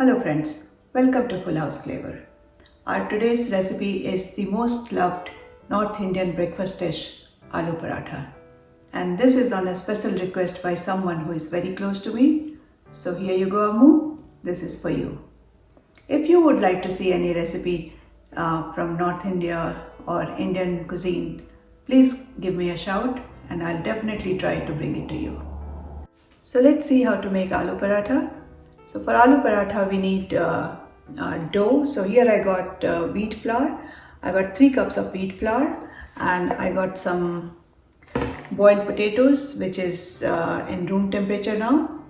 Hello friends, welcome to Full House Flavor. Our today's recipe is the most loved North Indian breakfast dish, Aloo Paratha. And this is on a special request by someone who is very close to me. So here you go Ammu, this is for you. If you would like to see any recipe from North India or Indian cuisine, please give me a shout and I'll definitely try to bring it to you. So let's see how to make aloo paratha. So for aloo paratha we need dough. So here I got wheat flour. I got 3 cups of wheat flour and I got some boiled potatoes which is in room temperature now.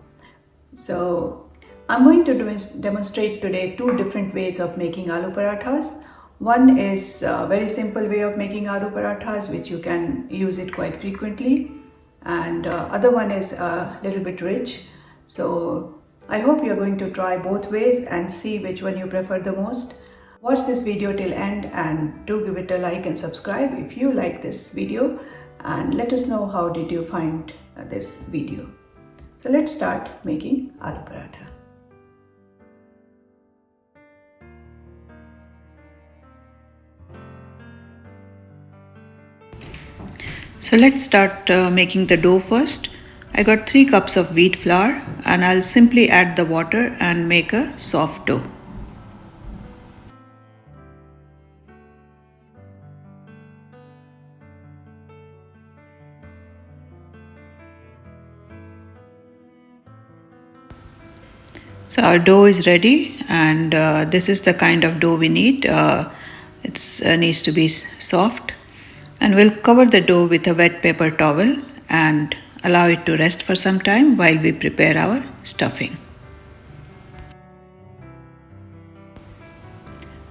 So I'm going to demonstrate today 2 different ways of making aloo parathas. One is a very simple way of making aloo parathas which you can use it quite frequently, and other one is a little bit rich. So I hope you're going to try both ways and see which one you prefer the most. Watch this video till end and do give it a like and subscribe if you like this video, and let us know how did you find this video. So let's start making aloo paratha. So let's start making the dough first. I got 3 cups of wheat flour and I'll simply add the water and make a soft dough. So our dough is ready, and this is the kind of dough we need. It needs to be soft, and we'll cover the dough with a wet paper towel and allow it to rest for some time while we prepare our stuffing.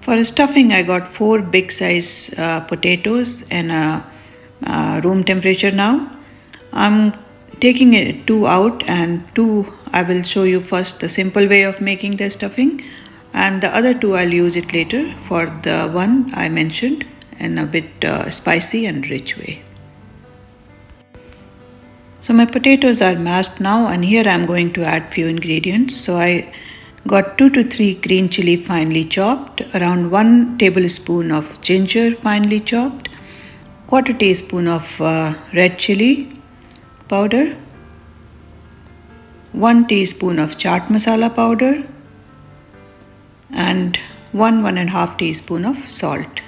For stuffing, I got 4 big size potatoes in room temperature now. I'm taking 2 out, and 2 I will show you first the simple way of making the stuffing, and the other 2 I'll use it later for the one I mentioned in a bit spicy and rich way. So my potatoes are mashed now, and here I'm going to add few ingredients. So I got 2 to 3 green chili finely chopped, around 1 tablespoon of ginger finely chopped, quarter teaspoon of red chili powder, 1 teaspoon of chaat masala powder, and 1.5 teaspoon of salt.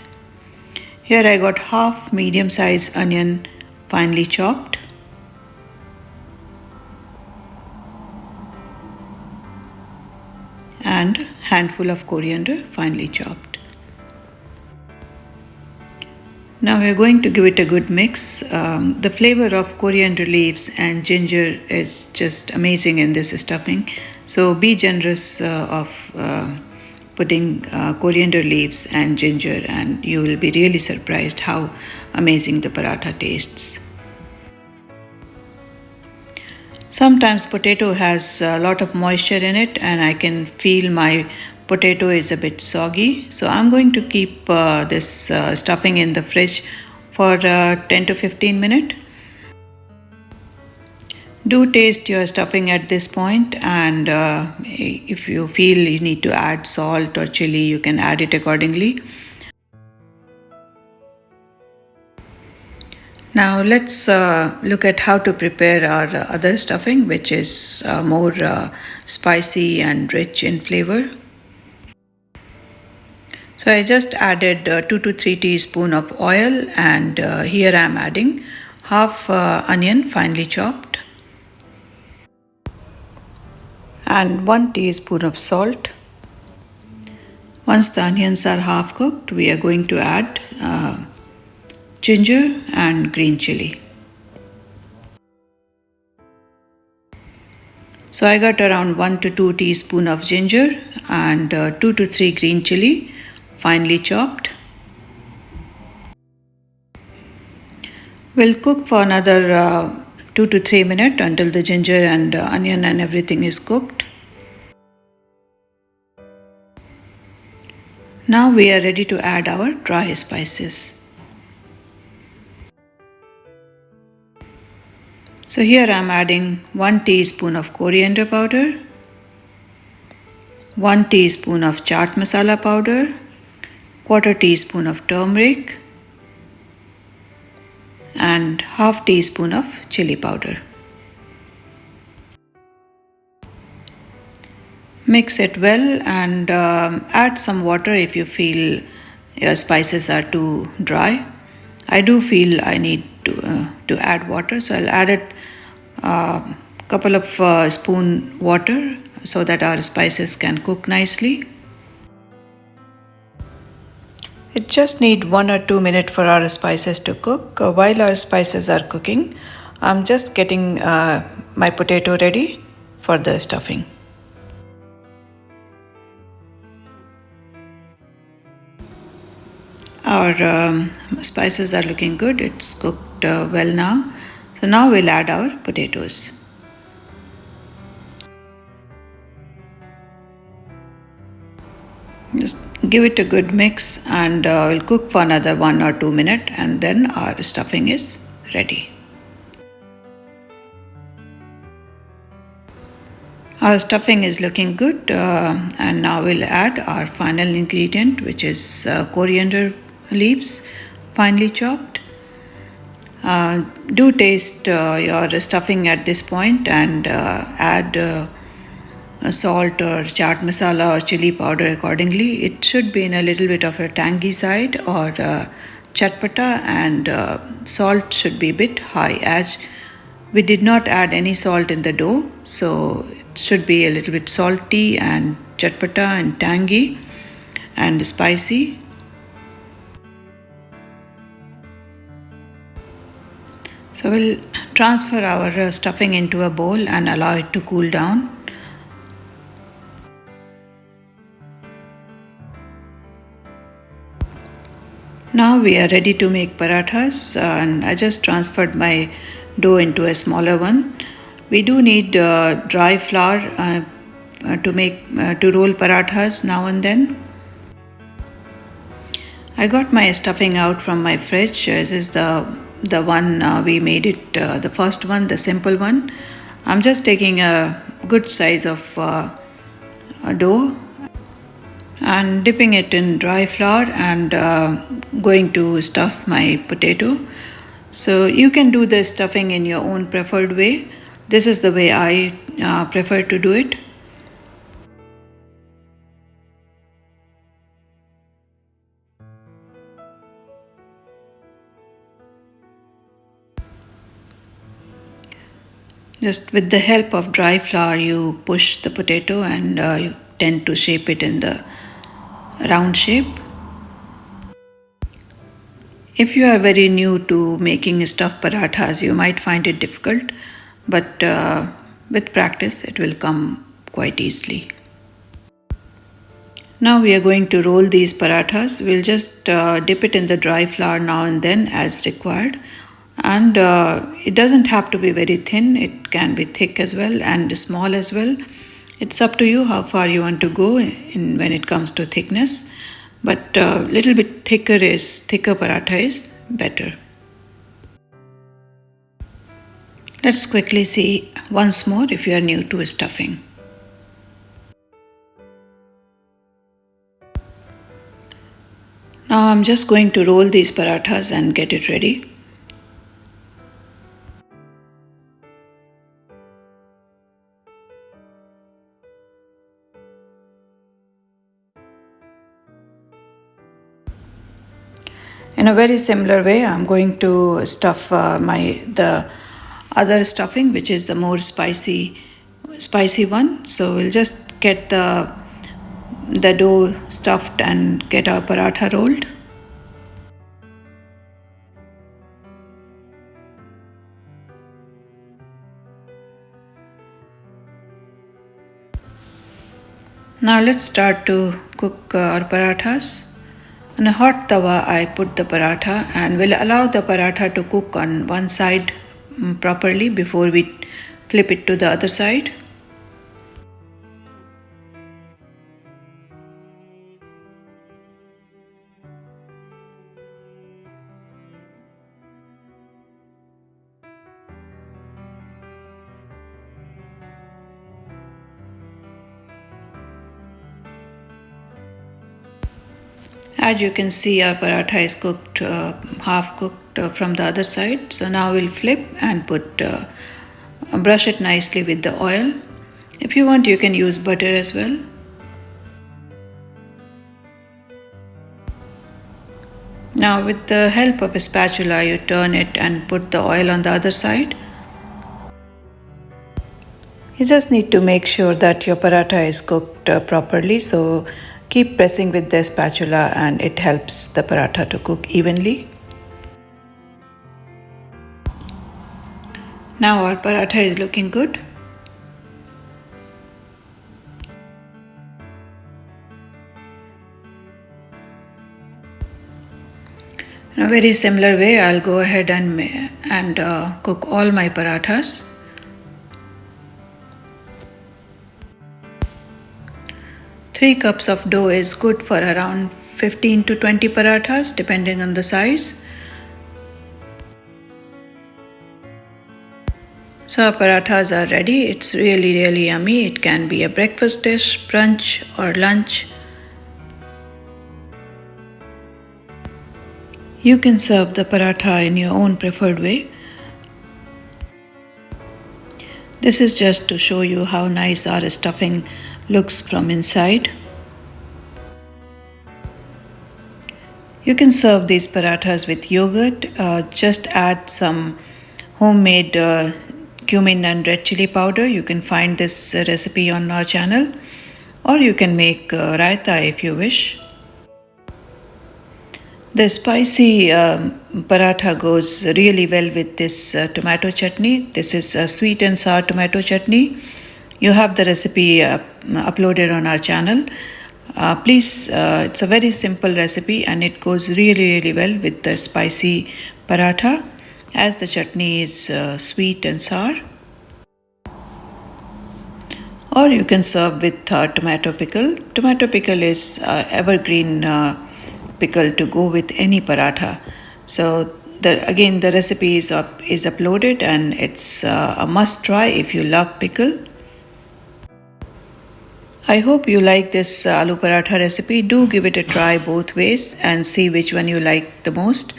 Here I got half medium size onion finely chopped, and handful of coriander finely chopped. Now we are going to give it a good mix. The flavor of coriander leaves and ginger is just amazing in this stuffing. So be generous of putting coriander leaves and ginger, and you will be really surprised how amazing the paratha tastes. Sometimes potato has a lot of moisture in it, and I can feel my potato is a bit soggy. So I'm going to keep this stuffing in the fridge for 10 to 15 minutes. Do taste your stuffing at this point, and if you feel you need to add salt or chili, you can add it accordingly. Now let's look at how to prepare our other stuffing, which is more spicy and rich in flavor. So I just added 2 to 3 teaspoon of oil, and here I am adding half onion finely chopped and 1 teaspoon of salt. Once the onions are half cooked, we are going to add ginger and green chili. So I got around 1 to 2 teaspoon of ginger and 2 to 3 green chili finely chopped. We'll cook for another 2 to 3 minutes until the ginger and onion and everything is cooked. Now we are ready to add our dry spices. So here I am adding 1 teaspoon of coriander powder, 1 teaspoon of chaat masala powder, quarter teaspoon of turmeric, and half teaspoon of chili powder. Mix it well and add some water if you feel your spices are too dry. I do feel I need to add water, so I'll add it couple of spoon water so that our spices can cook nicely. It just need 1 or 2 minutes for our spices to cook. While our spices are cooking, I'm just getting my potato ready for the stuffing. Our spices are looking good. It's cooked well now. So now we'll add our potatoes. Just give it a good mix and we'll cook for another 1 or 2 minutes and then our stuffing is ready. Our stuffing is looking good and now we'll add our final ingredient, which is coriander leaves, finely chopped. Do taste your stuffing at this point and add salt or chaat masala or chili powder accordingly. It should be in a little bit of a tangy side or chatpata, and salt should be a bit high, as we did not add any salt in the dough, so it should be a little bit salty and chatpata and tangy and spicy. So we'll transfer our stuffing into a bowl and allow it to cool down. Now we are ready to make parathas, and I just transferred my dough into a smaller one. We do need dry flour to roll parathas now and then. I got my stuffing out from my fridge. This is the one we made it, the first one, the simple one. I'm just taking a good size of dough and dipping it in dry flour and going to stuff my potato. So you can do the stuffing in your own preferred way. This is the way I prefer to do it. Just with the help of dry flour, you push the potato and you tend to shape it in the round shape. If you are very new to making stuffed parathas, you might find it difficult, but with practice, it will come quite easily. Now we are going to roll these parathas. We'll just dip it in the dry flour now and then as required. And it doesn't have to be very thin, it can be thick as well and small as well. It's up to you how far you want to go when it comes to thickness. But a little bit thicker paratha is better. Let's quickly see once more if you are new to stuffing. Now I'm just going to roll these parathas and get it ready. In a very similar way, I'm going to stuff the other stuffing, which is the more spicy one. So we'll just get the dough stuffed and get our paratha rolled. Now let's start to cook our parathas. On a hot tawa, I put the paratha and will allow the paratha to cook on one side properly before we flip it to the other side. As you can see, our paratha is cooked, half cooked from the other side. So now we'll flip and brush it nicely with the oil. If you want, you can use butter as well. Now with the help of a spatula, you turn it and put the oil on the other side. You just need to make sure that your paratha is cooked properly. So keep pressing with the spatula and it helps the paratha to cook evenly. Now our paratha is looking good. In a very similar way, I'll go ahead and cook all my parathas. Three cups of dough is good for around 15 to 20 parathas depending on the size. So our parathas are ready. It's really yummy. It can be a breakfast dish, brunch or lunch. You can serve the paratha in your own preferred way. This is just to show you how nice our stuffing looks from inside. You can serve these parathas with yogurt. Just add some homemade cumin and red chili powder. You can find this recipe on our channel, or you can make raita if you wish. The spicy paratha goes really well with this tomato chutney. This is a sweet and sour tomato chutney. You have the recipe uploaded on our channel. Please, it's a very simple recipe and it goes really well with the spicy paratha as the chutney is sweet and sour. Or you can serve with tomato pickle. Tomato pickle is evergreen pickle to go with any paratha. So the recipe is uploaded and it's a must try if you love pickle. I hope you like this aloo paratha recipe. Do give it a try both ways and see which one you like the most.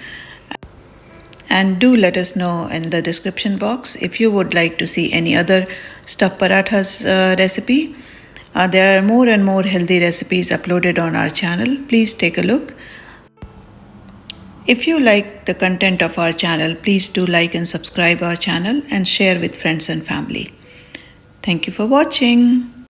And do let us know in the description box if you would like to see any other stuffed parathas recipe. There are more and more healthy recipes uploaded on our channel. Please take a look. If you like the content of our channel, please do like and subscribe our channel and share with friends and family. Thank you for watching.